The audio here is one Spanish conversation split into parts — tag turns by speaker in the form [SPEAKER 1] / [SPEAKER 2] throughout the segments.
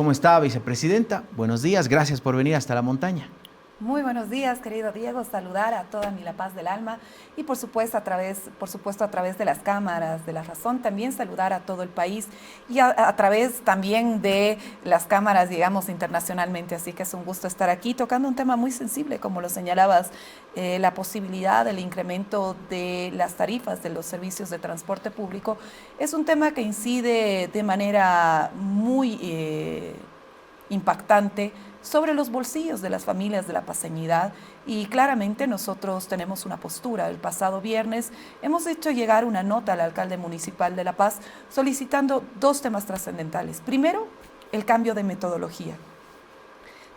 [SPEAKER 1] ¿Cómo está, vicepresidenta? Buenos días, gracias por venir hasta la montaña.
[SPEAKER 2] Muy buenos días, querido Diego. Saludar a toda mi La Paz del alma y por supuesto a través de las cámaras de La Razón, también saludar a todo el país y a través también de las cámaras, digamos, internacionalmente. Así que es un gusto estar aquí tocando un tema muy sensible, como lo señalabas, la posibilidad del incremento de las tarifas de los servicios de transporte público. Es un tema que incide de manera muy impactante sobre los bolsillos de las familias de la paseñidad y claramente nosotros tenemos una postura. El pasado viernes hemos hecho llegar una nota al alcalde municipal de La Paz solicitando dos temas trascendentales. Primero, el cambio de metodología.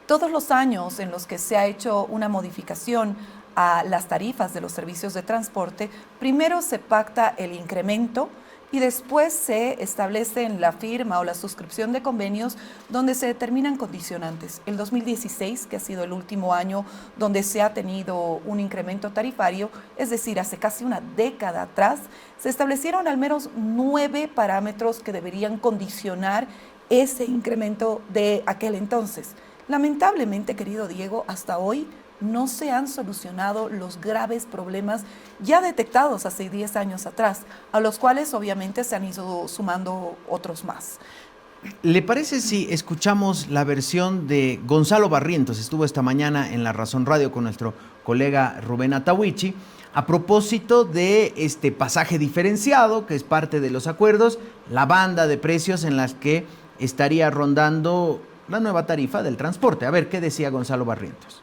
[SPEAKER 2] Todos los años en los que se ha hecho una modificación a las tarifas de los servicios de transporte, primero se pacta el incremento y después se establece en la firma o la suscripción de convenios donde se determinan condicionantes. El 2016, que ha sido el último año donde se ha tenido un incremento tarifario, es decir, hace casi una década atrás, se establecieron al menos 9 parámetros que deberían condicionar ese incremento de aquel entonces. Lamentablemente, querido Diego, hasta hoy no se han solucionado los graves problemas ya detectados hace 10 años atrás, a los cuales obviamente se han ido sumando otros más.
[SPEAKER 1] ¿Le parece si escuchamos la versión de Gonzalo Barrientos? Estuvo esta mañana en La Razón Radio con nuestro colega Rubén Atahuichi a propósito de este pasaje diferenciado, que es parte de los acuerdos, la banda de precios en las que estaría rondando la nueva tarifa del transporte. A ver, ¿qué decía Gonzalo Barrientos?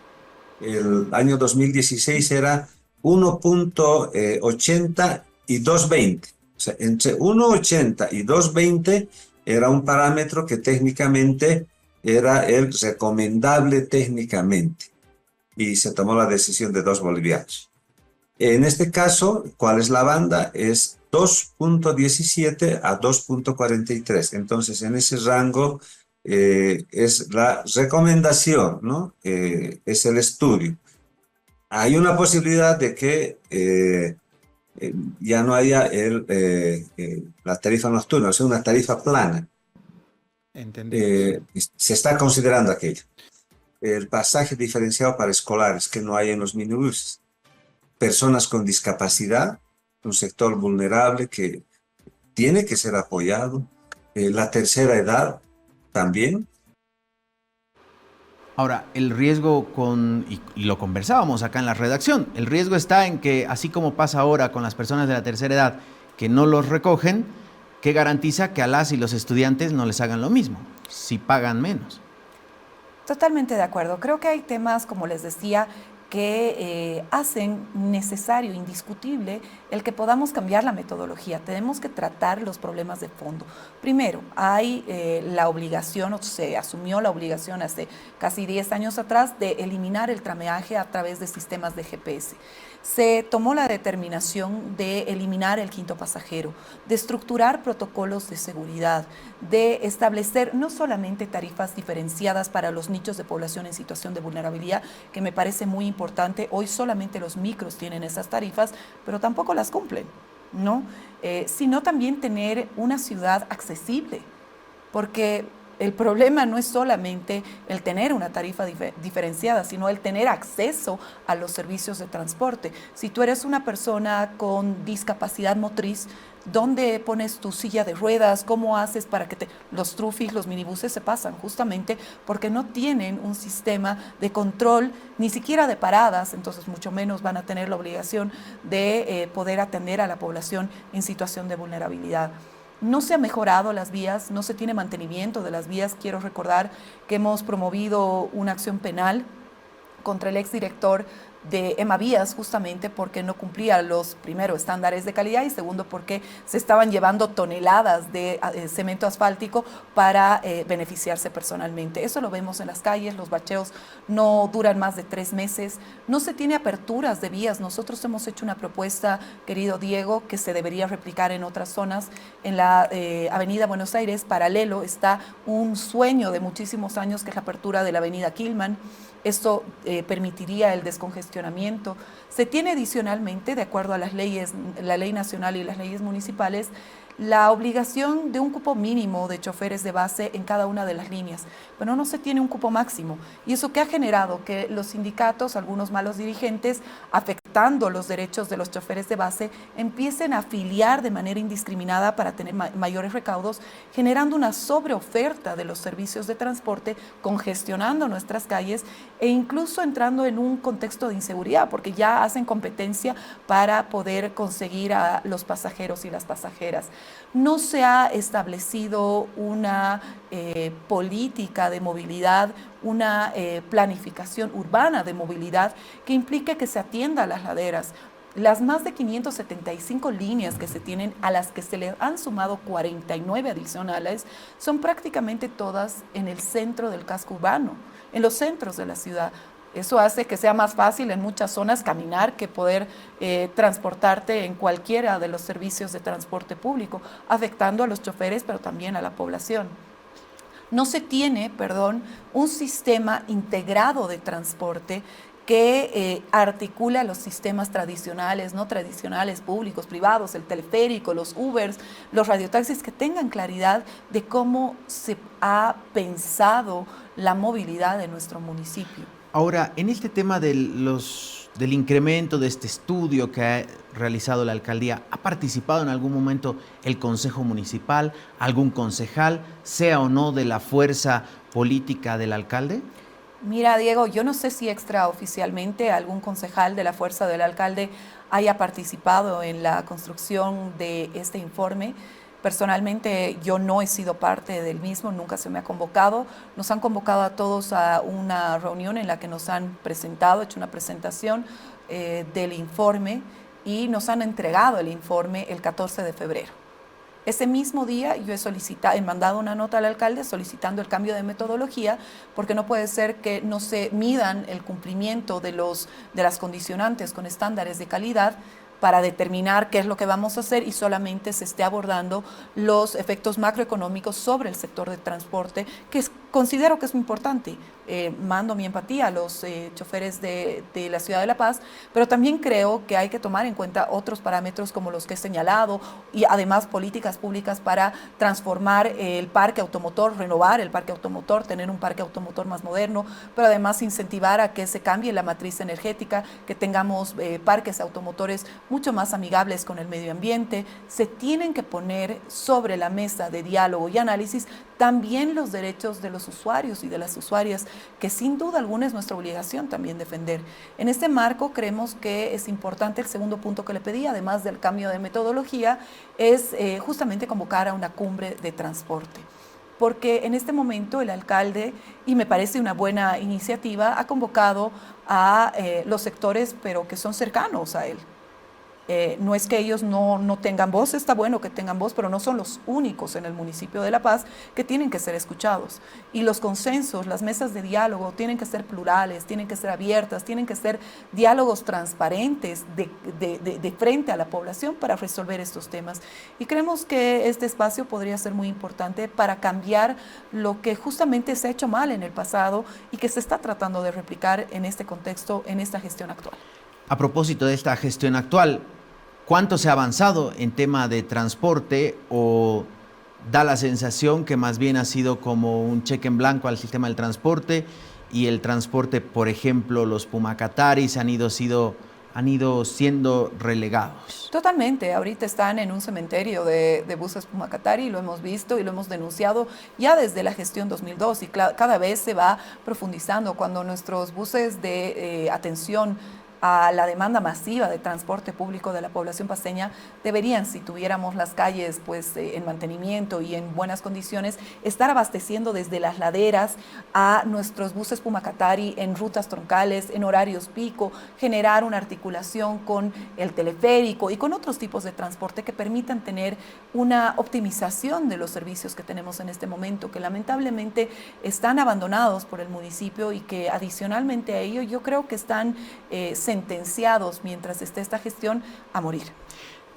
[SPEAKER 3] El año 2016 era 1.80 y 2.20. O sea, entre 1.80 y 2.20 era un parámetro que técnicamente era el recomendable técnicamente. Y se tomó la decisión de 2 bolivianos. En este caso, ¿cuál es la banda? Es 2.17 a 2.43. Entonces, en ese rango es la recomendación, ¿no? Es el estudio. Hay una posibilidad de que ya no haya la tarifa nocturna, o sea, una tarifa plana.
[SPEAKER 1] Entendemos.
[SPEAKER 3] Se está considerando aquello. El pasaje diferenciado para escolares que no hay en los minibuses. Personas con discapacidad, un sector vulnerable que tiene que ser apoyado. La tercera edad también.
[SPEAKER 1] Ahora, el riesgo y lo conversábamos acá en la redacción, el riesgo está en que, así como pasa ahora con las personas de la tercera edad que no los recogen, ¿qué garantiza que a las y los estudiantes no les hagan lo mismo, si pagan menos?
[SPEAKER 2] Totalmente de acuerdo. Creo que hay temas, como les decía, que hacen necesario, indiscutible, el que podamos cambiar la metodología. Tenemos que tratar los problemas de fondo. Primero, hay la obligación, o se asumió la obligación hace casi 10 años atrás, de eliminar el trameaje a través de sistemas de GPS. Se tomó la determinación de eliminar el quinto pasajero, de estructurar protocolos de seguridad, de establecer no solamente tarifas diferenciadas para los nichos de población en situación de vulnerabilidad, que me parece muy importante. Hoy solamente los micros tienen esas tarifas, pero tampoco las cumplen, ¿no? Sino también tener una ciudad accesible, porque el problema no es solamente el tener una tarifa diferenciada, sino el tener acceso a los servicios de transporte. Si tú eres una persona con discapacidad motriz, ¿dónde pones tu silla de ruedas? ¿Cómo haces para que los trufis, los minibuses se pasan? Justamente porque no tienen un sistema de control, ni siquiera de paradas, entonces mucho menos van a tener la obligación de poder atender a la población en situación de vulnerabilidad. No se ha mejorado las vías, no se tiene mantenimiento de las vías. Quiero recordar que hemos promovido una acción penal contra el exdirector de Emavías, justamente porque no cumplía los, primero, estándares de calidad y segundo, porque se estaban llevando toneladas de cemento asfáltico para beneficiarse personalmente. Eso lo vemos en las calles, los bacheos no duran más de 3 meses, no se tiene aperturas de vías. Nosotros hemos hecho una propuesta, querido Diego, que se debería replicar en otras zonas. En la avenida Buenos Aires, paralelo, está un sueño de muchísimos años, que es la apertura de la avenida Quilman. Esto permitiría el descongestionamiento. Se tiene adicionalmente, de acuerdo a las leyes, la ley nacional y las leyes municipales, la obligación de un cupo mínimo de choferes de base en cada una de las líneas, pero no se tiene un cupo máximo. Y eso que ha generado que los sindicatos, algunos malos dirigentes, afectando los derechos de los choferes de base, empiecen a afiliar de manera indiscriminada para tener mayores recaudos, generando una sobreoferta de los servicios de transporte, congestionando nuestras calles e incluso entrando en un contexto de inseguridad, porque ya hacen competencia para poder conseguir a los pasajeros y las pasajeras. No se ha establecido una política de movilidad, una planificación urbana de movilidad que implique que se atienda a las laderas. Las más de 575 líneas que se tienen, a las que se le han sumado 49 adicionales, son prácticamente todas en el centro del casco urbano, en los centros de la ciudad. Eso hace que sea más fácil en muchas zonas caminar que poder transportarte en cualquiera de los servicios de transporte público, afectando a los choferes, pero también a la población. No se tiene, un sistema integrado de transporte que articula los sistemas tradicionales, no tradicionales, públicos, privados, el teleférico, los Ubers, los radiotaxis, que tengan claridad de cómo se ha pensado la movilidad de nuestro municipio.
[SPEAKER 1] Ahora, en este tema del incremento de este estudio que ha realizado la alcaldía, ¿ha participado en algún momento el Consejo Municipal, algún concejal, sea o no de la fuerza política del alcalde?
[SPEAKER 2] Mira, Diego, yo no sé si extraoficialmente algún concejal de la fuerza del alcalde haya participado en la construcción de este informe. Personalmente yo no he sido parte del mismo, nunca se me ha convocado. Nos han convocado a todos a una reunión en la que nos han presentado, hecho una presentación del informe y nos han entregado el informe el 14 de febrero. Ese mismo día yo he mandado una nota al alcalde solicitando el cambio de metodología, porque no puede ser que no se midan el cumplimiento de las condicionantes con estándares de calidad para determinar qué es lo que vamos a hacer y solamente se esté abordando los efectos macroeconómicos sobre el sector de transporte, que considero que es muy importante. Mando mi empatía a los choferes de la ciudad de La Paz, pero también creo que hay que tomar en cuenta otros parámetros como los que he señalado y además políticas públicas para transformar el parque automotor, renovar el parque automotor, tener un parque automotor más moderno, pero además incentivar a que se cambie la matriz energética, que tengamos parques automotores mucho más amigables con el medio ambiente. Se tienen que poner sobre la mesa de diálogo y análisis también los derechos de los usuarios y de las usuarias, que sin duda alguna es nuestra obligación también defender. En este marco creemos que es importante el segundo punto que le pedí, además del cambio de metodología, es justamente convocar a una cumbre de transporte. Porque en este momento el alcalde, y me parece una buena iniciativa, ha convocado a los sectores, pero que son cercanos a él. No es que ellos no tengan voz, está bueno que tengan voz, pero no son los únicos en el municipio de La Paz que tienen que ser escuchados. Y los consensos, las mesas de diálogo tienen que ser plurales, tienen que ser abiertas, tienen que ser diálogos transparentes de frente a la población para resolver estos temas. Y creemos que este espacio podría ser muy importante para cambiar lo que justamente se ha hecho mal en el pasado y que se está tratando de replicar en este contexto, en esta gestión actual.
[SPEAKER 1] A propósito de esta gestión actual, ¿cuánto se ha avanzado en tema de transporte o da la sensación que más bien ha sido como un cheque en blanco al sistema del transporte y el transporte, por ejemplo, los Pumacataris han ido siendo relegados?
[SPEAKER 2] Totalmente, ahorita están en un cementerio de buses Pumacatari, lo hemos visto y lo hemos denunciado ya desde la gestión 2002 y cada vez se va profundizando cuando nuestros buses de atención a la demanda masiva de transporte público de la población paceña deberían, si tuviéramos las calles en mantenimiento y en buenas condiciones, estar abasteciendo desde las laderas a nuestros buses Pumacatari en rutas troncales, en horarios pico, generar una articulación con el teleférico y con otros tipos de transporte que permitan tener una optimización de los servicios que tenemos en este momento, que lamentablemente están abandonados por el municipio y que adicionalmente a ello yo creo que están sentenciados mientras esté esta gestión a morir.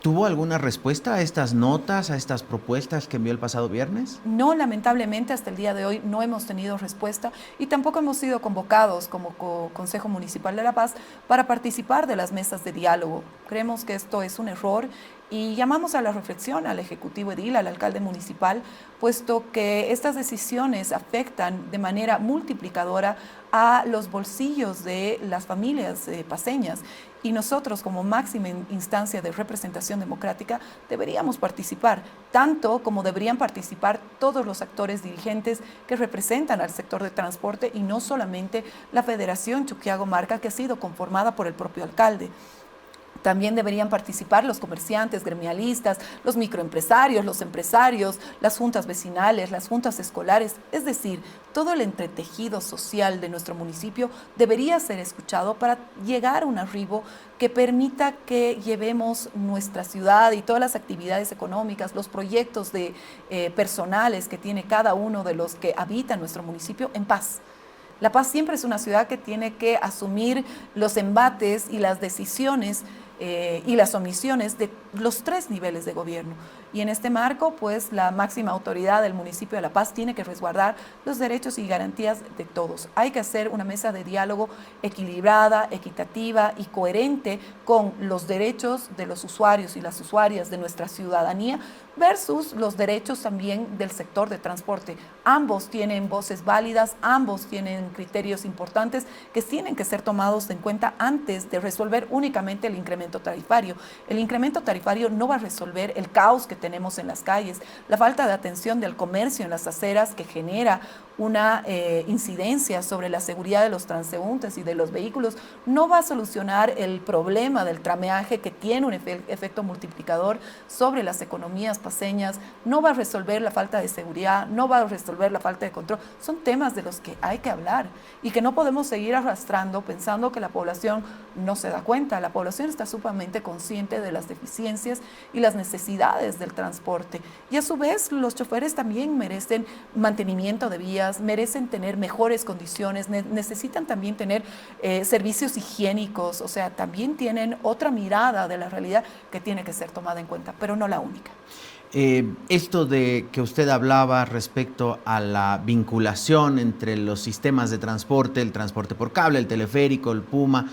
[SPEAKER 1] ¿Tuvo alguna respuesta a estas notas, a estas propuestas que envió el pasado viernes?
[SPEAKER 2] No, lamentablemente hasta el día de hoy no hemos tenido respuesta y tampoco hemos sido convocados como Consejo Municipal de La Paz para participar de las mesas de diálogo. Creemos que esto es un error Y llamamos a la reflexión al Ejecutivo Edil, al alcalde municipal, puesto que estas decisiones afectan de manera multiplicadora a los bolsillos de las familias paceñas. Y nosotros, como máxima instancia de representación democrática, deberíamos participar, tanto como deberían participar todos los actores dirigentes que representan al sector de transporte y no solamente la Federación Chuquiago-Marca, que ha sido conformada por el propio alcalde. También deberían participar los comerciantes, gremialistas, los microempresarios, los empresarios, las juntas vecinales, las juntas escolares. Es decir, todo el entretejido social de nuestro municipio debería ser escuchado para llegar a un arribo que permita que llevemos nuestra ciudad y todas las actividades económicas, los proyectos personales que tiene cada uno de los que habitan nuestro municipio en paz. La Paz siempre es una ciudad que tiene que asumir los embates y las decisiones y las omisiones de los 3 niveles de gobierno. Y en este marco, pues, la máxima autoridad del municipio de La Paz tiene que resguardar los derechos y garantías de todos. Hay que hacer una mesa de diálogo equilibrada, equitativa y coherente con los derechos de los usuarios y las usuarias de nuestra ciudadanía versus los derechos también del sector de transporte. Ambos tienen voces válidas, ambos tienen criterios importantes que tienen que ser tomados en cuenta antes de resolver únicamente el incremento tarifario. El incremento tarifario no va a resolver el caos que tenemos en las calles, la falta de atención del comercio en las aceras que genera una incidencia sobre la seguridad de los transeúntes y de los vehículos, no va a solucionar el problema del trameaje que tiene un efecto multiplicador sobre las economías paceñas, no va a resolver la falta de seguridad, no va a resolver la falta de control. Son temas de los que hay que hablar y que no podemos seguir arrastrando pensando que la población no se da cuenta. La población está sumamente consciente de las deficiencias y las necesidades del transporte. Y a su vez, los choferes también merecen mantenimiento de vías, merecen tener mejores condiciones, necesitan también tener servicios higiénicos, o sea, también tienen otra mirada de la realidad que tiene que ser tomada en cuenta, pero no la única.
[SPEAKER 1] Esto de que usted hablaba respecto a la vinculación entre los sistemas de transporte, el transporte por cable, el teleférico, el Puma,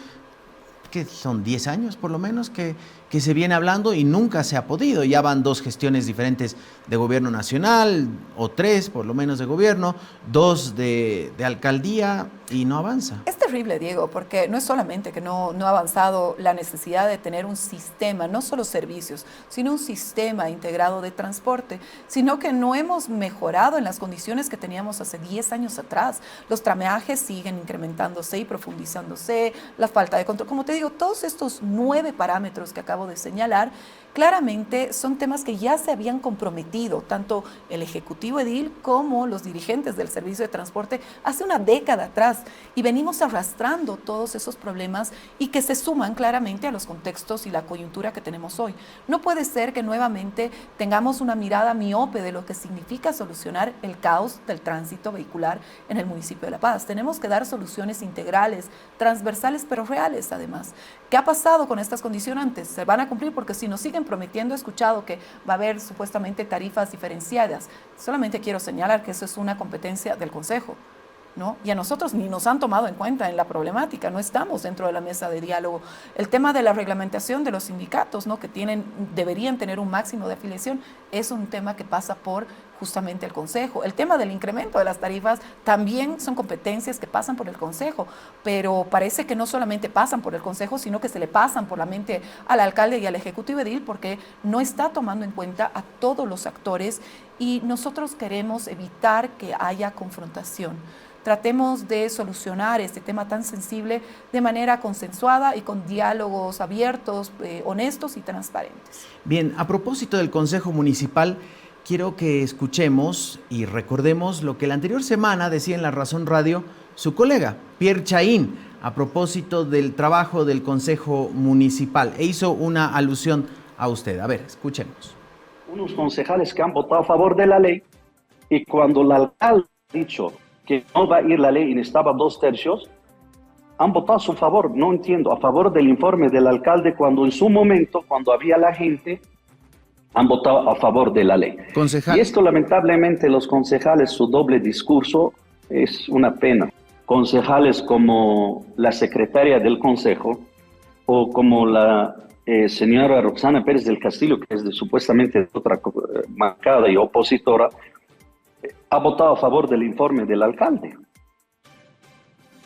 [SPEAKER 1] que son 10 años por lo menos que se viene hablando y nunca se ha podido. Ya van 2 gestiones diferentes de gobierno nacional, o 3 por lo menos de gobierno, 2 de alcaldía y no avanza.
[SPEAKER 2] Es terrible, Diego, porque no es solamente que no ha avanzado la necesidad de tener un sistema, no solo servicios, sino un sistema integrado de transporte, sino que no hemos mejorado en las condiciones que teníamos hace 10 años atrás. Los trameajes siguen incrementándose y profundizándose, la falta de control. Como te digo, todos estos 9 parámetros que acabo de señalar, claramente son temas que ya se habían comprometido, tanto el Ejecutivo Edil como los dirigentes del Servicio de Transporte hace una década atrás, y venimos arrastrando todos esos problemas y que se suman claramente a los contextos y la coyuntura que tenemos hoy. No puede ser que nuevamente tengamos una mirada miope de lo que significa solucionar el caos del tránsito vehicular en el municipio de La Paz. Tenemos que dar soluciones integrales, transversales, pero reales además. ¿Qué ha pasado con estas condicionantes? Se van a cumplir porque si nos siguen prometiendo, he escuchado que va a haber supuestamente tarifas diferenciadas. Solamente quiero señalar que eso es una competencia del Consejo, ¿no? Y a nosotros ni nos han tomado en cuenta en la problemática, no estamos dentro de la mesa de diálogo. El tema de la reglamentación de los sindicatos, ¿no? Que deberían tener un máximo de afiliación, es un tema que pasa por justamente el Consejo. El tema del incremento de las tarifas también son competencias que pasan por el Consejo, pero parece que no solamente pasan por el Consejo, sino que se le pasan por la mente al alcalde y al Ejecutivo Edil porque no está tomando en cuenta a todos los actores y nosotros queremos evitar que haya confrontación. Tratemos de solucionar este tema tan sensible de manera consensuada y con diálogos abiertos, honestos y transparentes.
[SPEAKER 1] Bien, a propósito del Consejo Municipal, quiero que escuchemos y recordemos lo que la anterior semana decía en La Razón Radio su colega, Pierre Chaín, a propósito del trabajo del Consejo Municipal, e hizo una alusión a usted. A ver, escuchemos.
[SPEAKER 4] Unos concejales que han votado a favor de la ley y cuando el alcalde ha dicho que no va a ir la ley y necesitaba 2/3, han votado a su favor, no entiendo, a favor del informe del alcalde cuando en su momento, cuando había la gente, han votado a favor de la ley.
[SPEAKER 1] Concejal.
[SPEAKER 4] Y esto lamentablemente los concejales, su doble discurso es una pena. Concejales como la secretaria del consejo o como la señora Roxana Pérez del Castillo, que es de supuestamente otra bancada y opositora, ha votado a favor del informe del alcalde.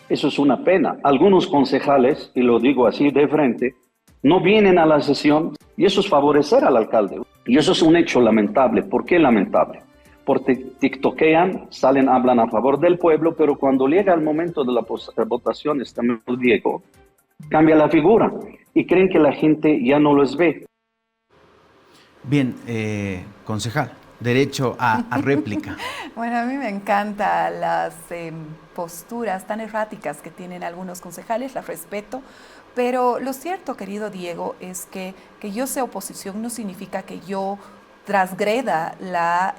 [SPEAKER 4] Eso es una pena. Algunos concejales, y lo digo así de frente, no vienen a la sesión y eso es favorecer al alcalde. Y eso es un hecho lamentable. ¿Por qué lamentable? Porque tiktokean, salen, hablan a favor del pueblo, pero cuando llega el momento de la votación, está Diego, cambia la figura y creen que la gente ya no los ve.
[SPEAKER 1] Bien, concejal, derecho a réplica.
[SPEAKER 2] Bueno, a mí me encantan las posturas tan erráticas que tienen algunos concejales, las respeto, pero lo cierto, querido Diego, es que yo sea oposición no significa que yo transgreda la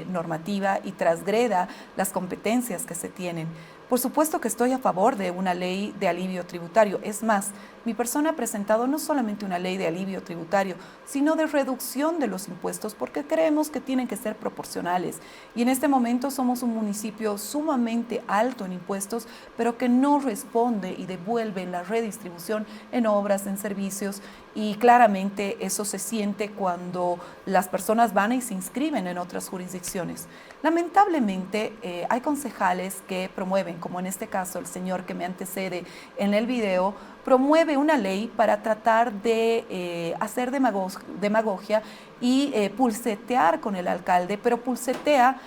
[SPEAKER 2] normativa y transgreda las competencias que se tienen. Por supuesto que estoy a favor de una ley de alivio tributario. Es más, mi persona ha presentado no solamente una ley de alivio tributario, sino de reducción de los impuestos, porque creemos que tienen que ser proporcionales. Y en este momento somos un municipio sumamente alto en impuestos, pero que no responde y devuelve la redistribución en obras, en servicios, y claramente eso se siente cuando las personas van y se inscriben en otras jurisdicciones. Lamentablemente hay concejales que promueven, como en este caso el señor que me antecede en el video, promueve una ley para tratar de hacer demagogia y pulsetear con el alcalde, pero pulsetea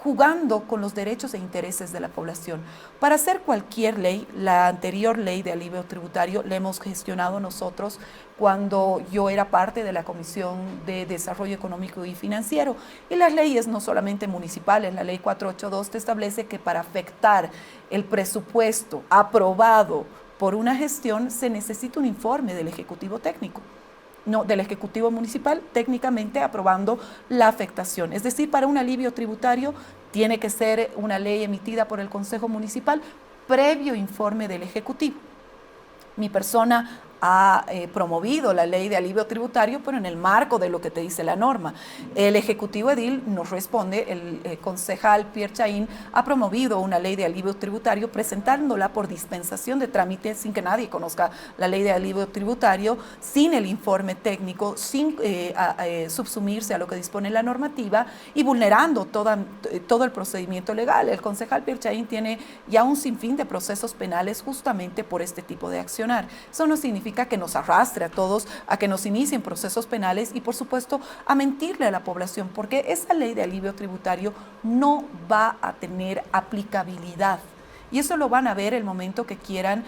[SPEAKER 2] jugando con los derechos e intereses de la población. Para hacer cualquier ley, la anterior ley de alivio tributario la hemos gestionado nosotros cuando yo era parte de la Comisión de Desarrollo Económico y Financiero. Y las leyes no solamente municipales, la ley 482 te establece que para afectar el presupuesto aprobado por una gestión se necesita un informe del Ejecutivo Técnico. No, del Ejecutivo Municipal, técnicamente aprobando la afectación. Es decir, para un alivio tributario tiene que ser una ley emitida por el Consejo Municipal previo informe del Ejecutivo. Mi persona ha promovido la ley de alivio tributario, pero en el marco de lo que te dice la norma. El Ejecutivo Edil nos responde, el concejal Pierre Chaín ha promovido una ley de alivio tributario presentándola por dispensación de trámite sin que nadie conozca la ley de alivio tributario, sin el informe técnico, sin subsumirse a lo que dispone la normativa y vulnerando todo el procedimiento legal. El concejal Pierre Chaín tiene ya un sinfín de procesos penales justamente por este tipo de accionar. Eso no significa que nos arrastre a todos a que nos inicien procesos penales y por supuesto a mentirle a la población, porque esa ley de alivio tributario no va a tener aplicabilidad. Y eso lo van a ver el momento que quieran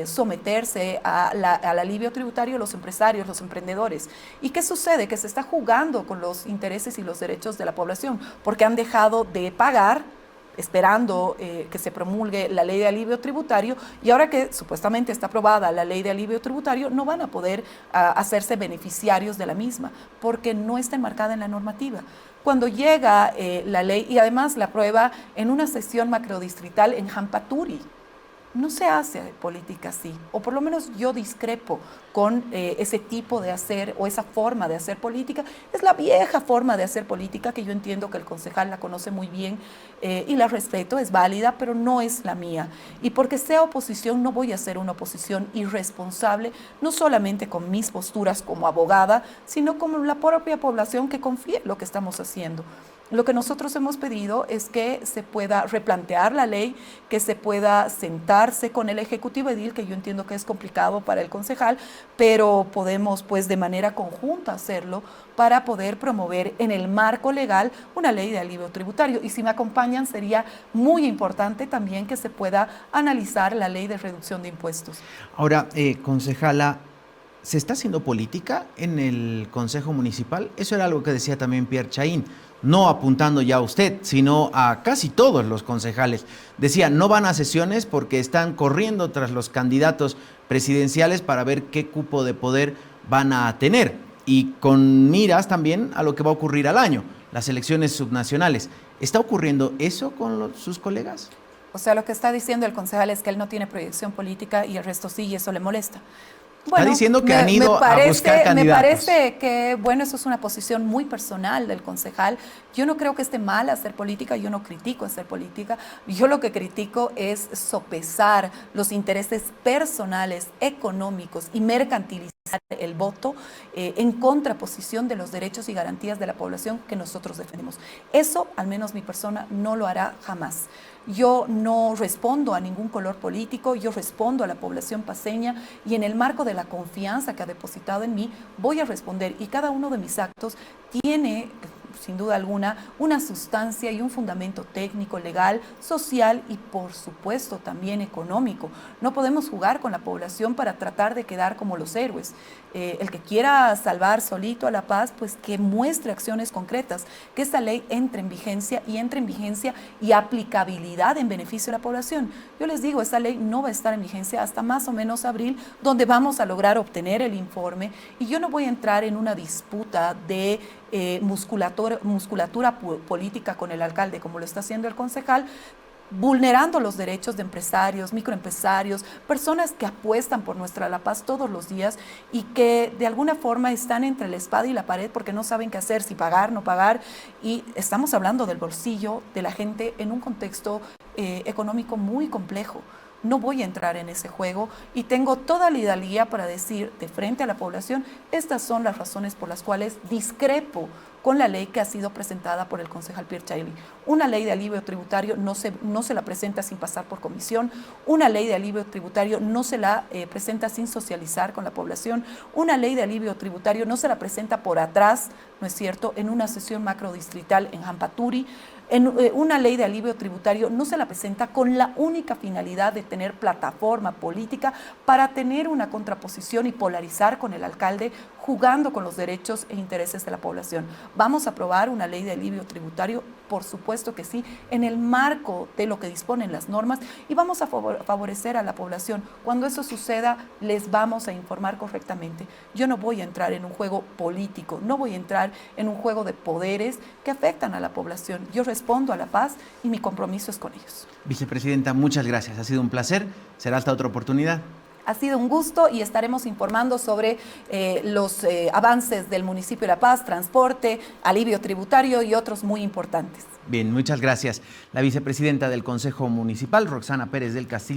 [SPEAKER 2] someterse al alivio tributario los empresarios, los emprendedores. ¿Y qué sucede? Que se está jugando con los intereses y los derechos de la población, porque han dejado de pagar esperando que se promulgue la ley de alivio tributario, y ahora que supuestamente está aprobada la ley de alivio tributario, no van a poder hacerse beneficiarios de la misma, porque no está enmarcada en la normativa. Cuando llega la ley, y además la aprueba en una sesión macrodistrital en Jampaturi, no se hace política así, o por lo menos yo discrepo con ese tipo de hacer o esa forma de hacer política. Es la vieja forma de hacer política que yo entiendo que el concejal la conoce muy bien y la respeto, es válida, pero no es la mía. Y porque sea oposición no voy a ser una oposición irresponsable, no solamente con mis posturas como abogada, sino con la propia población que confía en lo que estamos haciendo. Lo que nosotros hemos pedido es que se pueda replantear la ley, que se pueda sentarse con el Ejecutivo Edil, que yo entiendo que es complicado para el concejal, pero podemos pues de manera conjunta hacerlo para poder promover en el marco legal una ley de alivio tributario. Y si me acompañan sería muy importante también que se pueda analizar la ley de reducción de impuestos.
[SPEAKER 1] Ahora, concejala, ¿se está haciendo política en el Consejo Municipal? Eso era algo que decía también Pierre Chaín, no apuntando ya a usted, sino a casi todos los concejales. Decía, no van a sesiones porque están corriendo tras los candidatos presidenciales para ver qué cupo de poder van a tener, y con miras también a lo que va a ocurrir al año, las elecciones subnacionales. ¿Está ocurriendo eso con sus colegas?
[SPEAKER 2] O sea, lo que está diciendo el concejal es que él no tiene proyección política y el resto sí, y eso le molesta. Bueno,
[SPEAKER 1] está diciendo que han ido a buscar candidatos.
[SPEAKER 2] Me parece que, bueno, eso es una posición muy personal del concejal. Yo no creo que esté mal hacer política, yo no critico hacer política. Yo lo que critico es sopesar los intereses personales, económicos y mercantilistas el voto en contraposición de los derechos y garantías de la población que nosotros defendemos. Eso, al menos mi persona, no lo hará jamás. Yo no respondo a ningún color político, yo respondo a la población paceña y en el marco de la confianza que ha depositado en mí, voy a responder y cada uno de mis actos tiene, sin duda alguna, una sustancia y un fundamento técnico, legal, social y por supuesto también económico. No podemos jugar con la población para tratar de quedar como los héroes. El que quiera salvar solito a la paz, pues que muestre acciones concretas, que esta ley entre en vigencia y aplicabilidad en beneficio de la población. Yo les digo, esta ley no va a estar en vigencia hasta más o menos abril, donde vamos a lograr obtener el informe y yo no voy a entrar en una disputa de musculatura política con el alcalde, como lo está haciendo el concejal, vulnerando los derechos de empresarios, microempresarios, personas que apuestan por nuestra La Paz todos los días y que de alguna forma están entre la espada y la pared porque no saben qué hacer, si pagar, no pagar. Y estamos hablando del bolsillo de la gente en un contexto económico muy complejo. No voy a entrar en ese juego y tengo toda la hidalguía para decir de frente a la población, estas son las razones por las cuales discrepo con la ley que ha sido presentada por el concejal Pierre Chayli. Una ley de alivio tributario no se la presenta sin pasar por comisión, una ley de alivio tributario no se la presenta sin socializar con la población, una ley de alivio tributario no se la presenta por atrás, ¿no es cierto?, en una sesión macrodistrital en Jampaturi. Una ley de alivio tributario no se la presenta con la única finalidad de tener plataforma política para tener una contraposición y polarizar con el alcalde, jugando con los derechos e intereses de la población. ¿Vamos a aprobar una ley de alivio tributario? Por supuesto que sí, en el marco de lo que disponen las normas y vamos a favorecer a la población. Cuando eso suceda, les vamos a informar correctamente. Yo no voy a entrar en un juego político, no voy a entrar en un juego de poderes que afectan a la población. Yo respondo a la paz y mi compromiso es con ellos.
[SPEAKER 1] Vicepresidenta, muchas gracias. Ha sido un placer. Será hasta otra oportunidad.
[SPEAKER 2] Ha sido un gusto y estaremos informando sobre los avances del municipio de La Paz, transporte, alivio tributario y otros muy importantes.
[SPEAKER 1] Bien, muchas gracias. La vicepresidenta del Consejo Municipal, Roxana Pérez del Castillo.